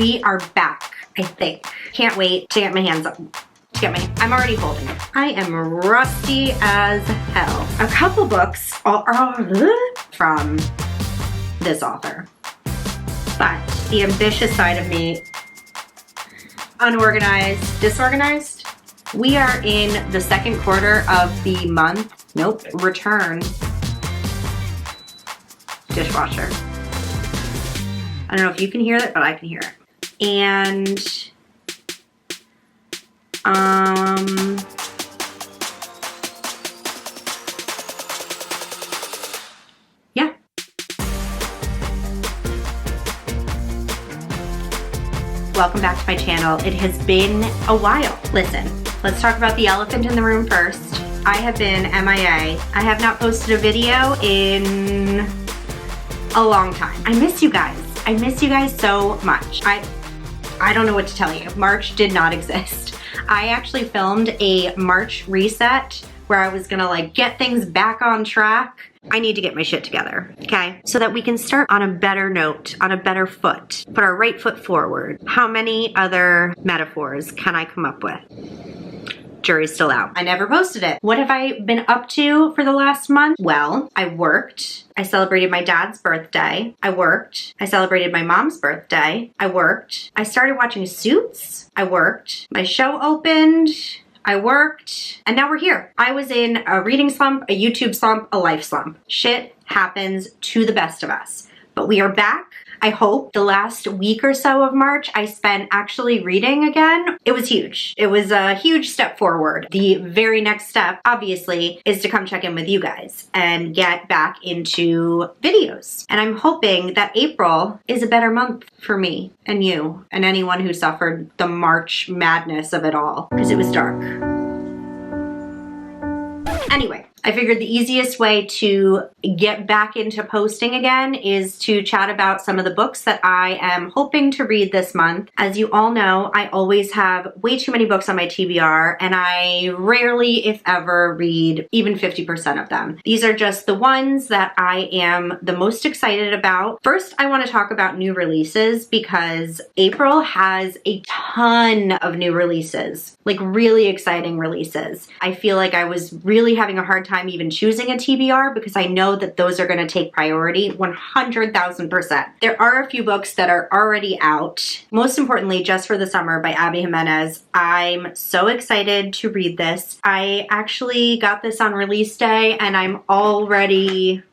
We are back, I think. Can't wait to get my hands up. I'm already holding it. I am rusty as hell. A couple books from this author. But the ambitious side of me, unorganized, disorganized. We are in the second quarter of the month. Nope, return dishwasher. I don't know if you can hear it, but I can hear it. And yeah. Welcome back to my channel. It has been a while. Listen, let's talk about the elephant in the room first. I have been MIA. I have not posted a video in a long time. I miss you guys. I miss you guys so much. I don't know what to tell you. March did not exist. I actually filmed a March reset where I was gonna like get things back on track. I need to get my shit together, okay? So that we can start on a better note, on a better foot, put our right foot forward. How many other metaphors can I come up with? Jury's still out. I never posted it. What have I been up to for the last month? Well, I worked. I celebrated my dad's birthday. I worked. I celebrated my mom's birthday. I worked. I started watching Suits. I worked. My show opened. I worked. And now we're here. I was in a reading slump, a YouTube slump, a life slump. Shit happens to the best of us. But we are back. I hope the last week or so of March I spent actually reading again. It was huge. It was a huge step forward. The very next step, obviously, is to come check in with you guys and get back into videos. And I'm hoping that April is a better month for me and you and anyone who suffered the March madness of it all, because it was dark. Anyway, I figured the easiest way to get back into posting again is to chat about some of the books that I am hoping to read this month. As you all know, I always have way too many books on my TBR, and I rarely, if ever, read even 50% of them. These are just the ones that I am the most excited about. First, I want to talk about new releases because April has a ton of new releases, like really exciting releases. I feel like I was really having a hard time even choosing a TBR because I know that those are going to take priority 100,000%. There are a few books that are already out. Most importantly, Just for the Summer by Abby Jimenez. I'm so excited to read this. I actually got this on release day and I'm already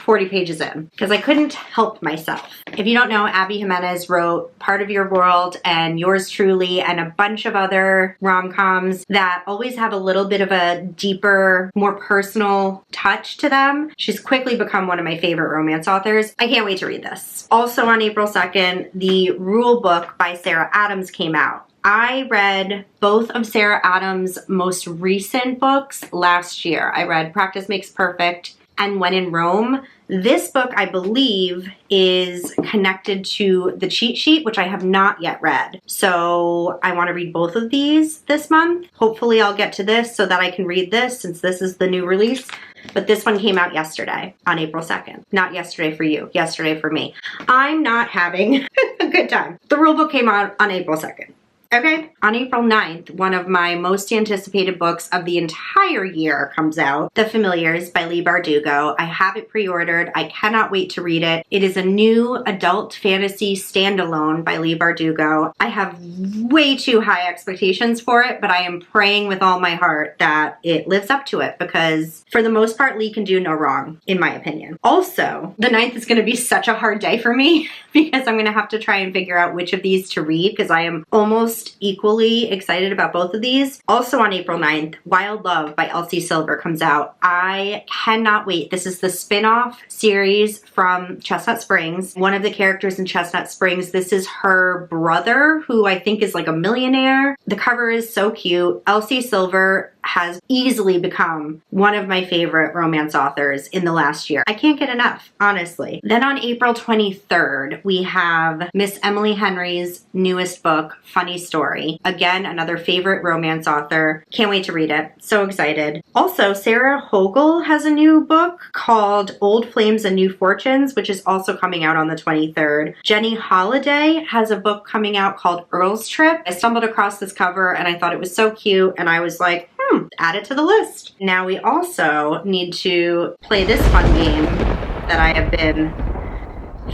40 pages in because I couldn't help myself. If you don't know, Abby Jimenez wrote Part of Your World and Yours Truly and a bunch of other rom-coms that always have a little bit of a deeper, more personal touch to them. She's quickly become one of my favorite romance authors. I can't wait to read this. Also on April 2nd, the Rule Book by Sarah Adams came out. I read both of Sarah Adams' most recent books last year. I read Practice Makes Perfect and When in Rome. This book, I believe, is connected to The Cheat Sheet, which I have not yet read. So I want to read both of these this month. Hopefully I'll get to this so that I can read this since this is the new release. But this one came out yesterday on April 2nd. Not yesterday for you, yesterday for me. I'm not having a good time. The Rule Book came out on April 2nd. Okay, on April 9th, one of my most anticipated books of the entire year comes out, The Familiars by Leigh Bardugo. I have it pre-ordered. I cannot wait to read it. It is a new adult fantasy standalone by Leigh Bardugo. I have way too high expectations for it, but I am praying with all my heart that it lives up to it because for the most part, Leigh can do no wrong, in my opinion. Also, the 9th is going to be such a hard day for me because I'm going to have to try and figure out which of these to read because I am almost equally excited about both of these. Also on April 9th, Wild Love by Elsie Silver comes out. I cannot wait. This is the spin-off series from Chestnut Springs. One of the characters in Chestnut Springs, this is her brother, who I think is like a millionaire. The cover is so cute. Elsie Silver has easily become one of my favorite romance authors in the last year. I can't get enough, honestly. Then on April 23rd, we have Miss Emily Henry's newest book, Funny Story. Again, another favorite romance author. Can't wait to read it. So excited. Also, Sarah Hogel has a new book called Old Flames and New Fortunes, which is also coming out on the 23rd. Jenny Holiday has a book coming out called Earl's Trip. I stumbled across this cover and I thought it was so cute, and I was like, add it to the list. Now we also need to play this fun game that I have been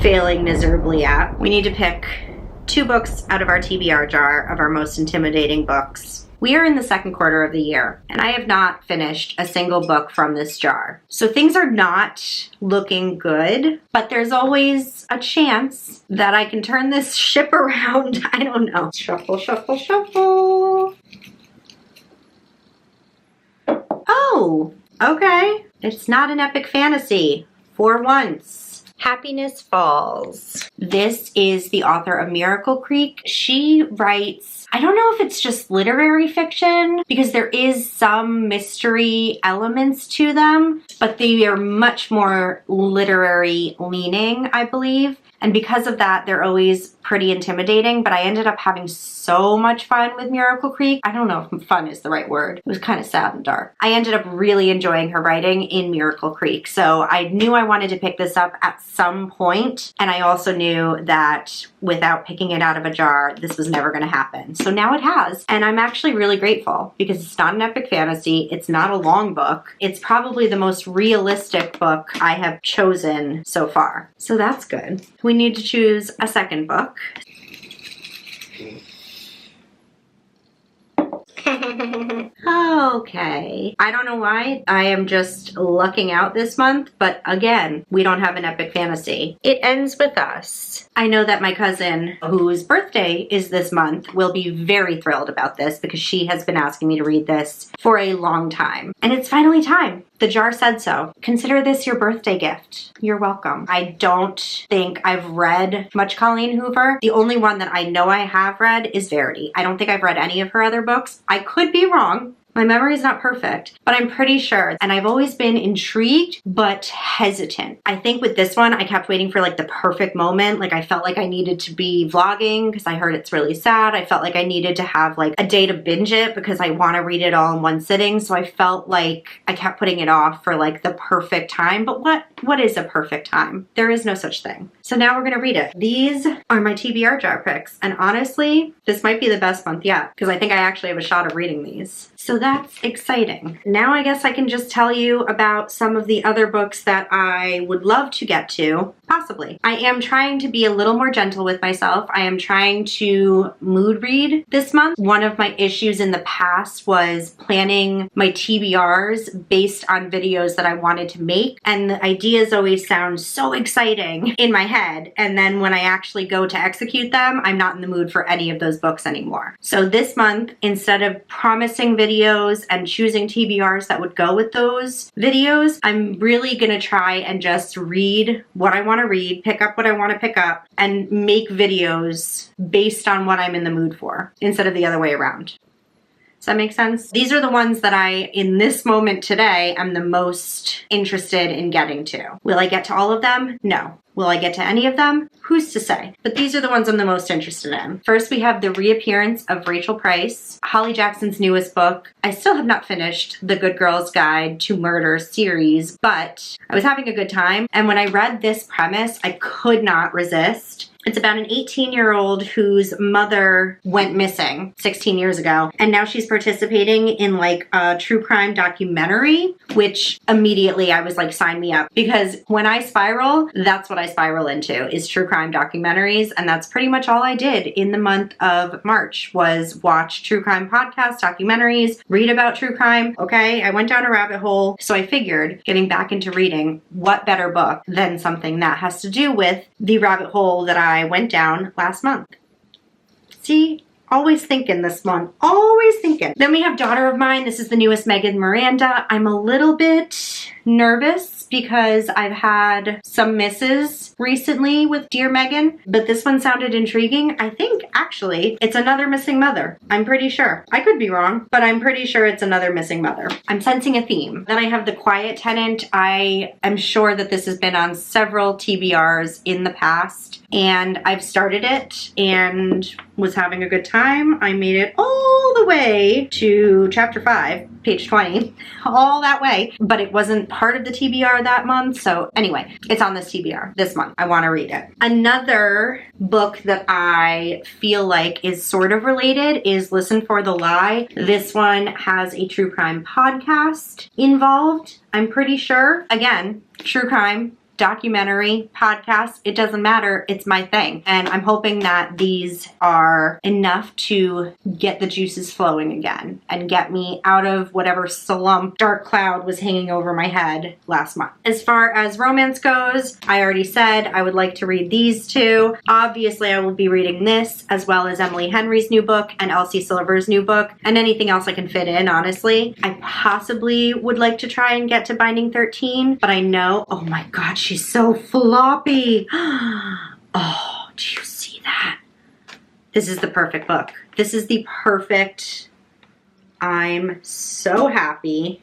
failing miserably at. We need to pick 2 books out of our TBR jar of our most intimidating books. We are in the second quarter of the year, and I have not finished a single book from this jar. So things are not looking good, but there's always a chance that I can turn this ship around. I don't know. Shuffle, shuffle, shuffle. Oh, okay. It's not an epic fantasy for once. Happiness Falls. This is the author of Miracle Creek. She writes, I don't know if it's just literary fiction because there is some mystery elements to them, but they are much more literary leaning, I believe. And because of that, they're always pretty intimidating, but I ended up having so much fun with Miracle Creek. I don't know if fun is the right word. It was kind of sad and dark. I ended up really enjoying her writing in Miracle Creek. So I knew I wanted to pick this up at some point, and I also knew that without picking it out of a jar, this was never going to happen. So now it has, and I'm actually really grateful because it's not an epic fantasy. It's not a long book. It's probably the most realistic book I have chosen so far. So that's good. We need to choose a second book. Okay. I don't know why. I am just lucking out this month, but again, we don't have an epic fantasy. It Ends With Us. I know that my cousin, whose birthday is this month, will be very thrilled about this because she has been asking me to read this for a long time. And it's finally time. The jar said so. Consider this your birthday gift. You're welcome. I don't think I've read much Colleen Hoover. The only one that I know I have read is Verity. I don't think I've read any of her other books. I could be wrong. My memory is not perfect, but I'm pretty sure. And I've always been intrigued, but hesitant. I think with this one, I kept waiting for like the perfect moment. Like I felt like I needed to be vlogging because I heard it's really sad. I felt like I needed to have like a day to binge it because I want to read it all in one sitting. So I felt like I kept putting it off for like the perfect time. But what is a perfect time? There is no such thing. So now we're going to read it. These are my TBR jar picks. And honestly, this might be the best month yet because I think I actually have a shot of reading these. So that's exciting. Now I guess I can just tell you about some of the other books that I would love to get to, possibly. I am trying to be a little more gentle with myself. I am trying to mood read this month. One of my issues in the past was planning my TBRs based on videos that I wanted to make, and the ideas always sound so exciting in my head, and then when I actually go to execute them, I'm not in the mood for any of those books anymore. So this month, instead of promising videos and choosing TBRs that would go with those videos, I'm really gonna try and just read what I want to read, pick up what I want to pick up, and make videos based on what I'm in the mood for instead of the other way around. Does that make sense? These are the ones that I, in this moment today, am the most interested in getting to. Will I get to all of them? No. Will I get to any of them? Who's to say? But these are the ones I'm the most interested in. First, we have the reappearance of Rachel Price, Holly Jackson's newest book. I still have not finished the Good Girl's Guide to Murder series, but I was having a good time. And when I read this premise, I could not resist. It's about an 18-year-old whose mother went missing 16 years ago, and now she's participating in like a true crime documentary, which immediately I was like, sign me up. Because when I spiral, that's what I spiral into, is true crime documentaries, and that's pretty much all I did in the month of March, was watch true crime podcasts, documentaries, read about true crime. Okay, I went down a rabbit hole, so I figured, getting back into reading, what better book than something that has to do with the rabbit hole that I went down last month. See? Always thinking this one. Always thinking. Then we have Daughter of Mine. This is the newest Megan Miranda. I'm a little bit nervous because I've had some misses recently with Dear Megan, but this one sounded intriguing. I think actually it's another missing mother. I'm pretty sure. I could be wrong, but I'm pretty sure it's another missing mother. I'm sensing a theme. Then I have The Quiet Tenant. I am sure that this has been on several TBRs in the past, and I've started it and was having a good time. I made it all the way to chapter 5, page 20, all that way, but it wasn't part of the TBR that month. So anyway, it's on this TBR this month. I want to read it. Another book that I feel like is sort of related is Listen for the Lie. This one has a true crime podcast involved, I'm pretty sure. Again, true crime, documentary, podcast, it doesn't matter, it's my thing. And I'm hoping that these are enough to get the juices flowing again and get me out of whatever slump, dark cloud was hanging over my head last month. As far as romance goes, I already said I would like to read these two. Obviously, I will be reading this as well as Emily Henry's new book and Elsie Silver's new book and anything else I can fit in, honestly. I possibly would like to try and get to Binding 13, but I know, oh my God, she's so floppy. Oh, do you see that? This is the perfect book. This is the perfect. I'm so happy.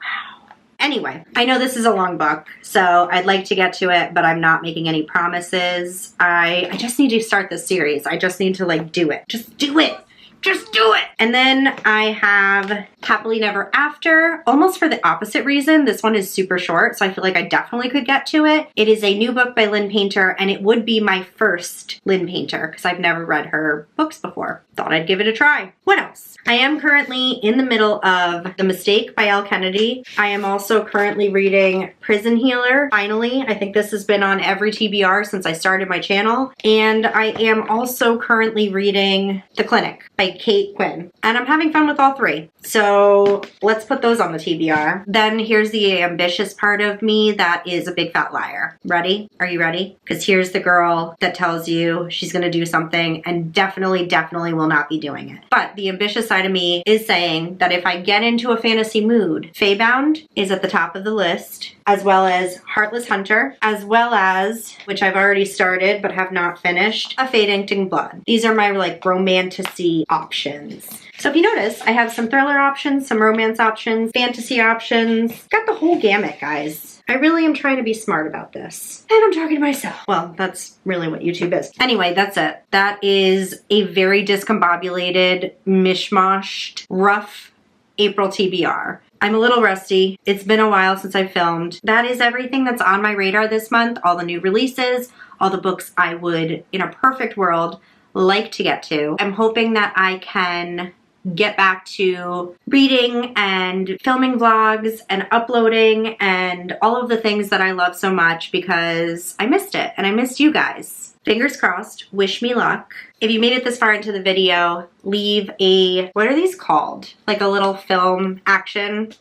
Wow. Anyway, I know this is a long book, so I'd like to get to it, but I'm not making any promises. I just need to start this series. I just need to like do it. Just do it. Just do it. And then I have Happily Never After, almost for the opposite reason. This one is super short, so I feel like I definitely could get to it. It is a new book by Lynn Painter, and it would be my first Lynn Painter because I've never read her books before. Thought I'd give it a try. What else? I am currently in the middle of The Mistake by Elle Kennedy. I am also currently reading Prison Healer, finally. I think this has been on every TBR since I started my channel. And I am also currently reading The Clinic by Kate Quinn. And I'm having fun with all three. So let's put those on the TBR. Then here's the ambitious part of me that is a big fat liar. Ready? Are you ready? Because here's the girl that tells you she's going to do something and definitely will not be doing it. But the ambitious side of me is saying that if I get into a fantasy mood, Feybound is at the top of the list, as well as Heartless Hunter, as well as, which I've already started but have not finished, A Fate Inked Blood. These are my like romantasy options. So if you notice, I have some thriller options, some romance options, fantasy options. Got the whole gamut, guys. I really am trying to be smart about this. And I'm talking to myself. Well, that's really what YouTube is. Anyway, that's it. That is a very discombobulated, mishmashed, rough April TBR. I'm a little rusty. It's been a while since I filmed. That is everything that's on my radar this month. All the new releases, all the books I would, in a perfect world, like to get to. I'm hoping that I can get back to reading and filming vlogs and uploading and all of the things that I love so much because I missed it and I missed you guys. Fingers crossed. Wish me luck. If you made it this far into the video, leave a, what are these called? Like a little film action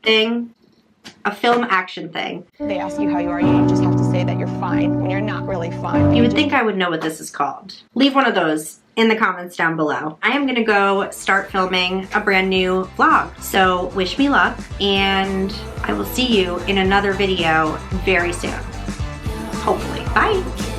thing? A film action thing. They ask you how you are, you just have to say that you're fine when you're not really fine. You would think I would know what this is called. Leave one of those in the comments down below. I am gonna go start filming a brand new vlog. So wish me luck, and I will see you in another video very soon. Hopefully. Bye.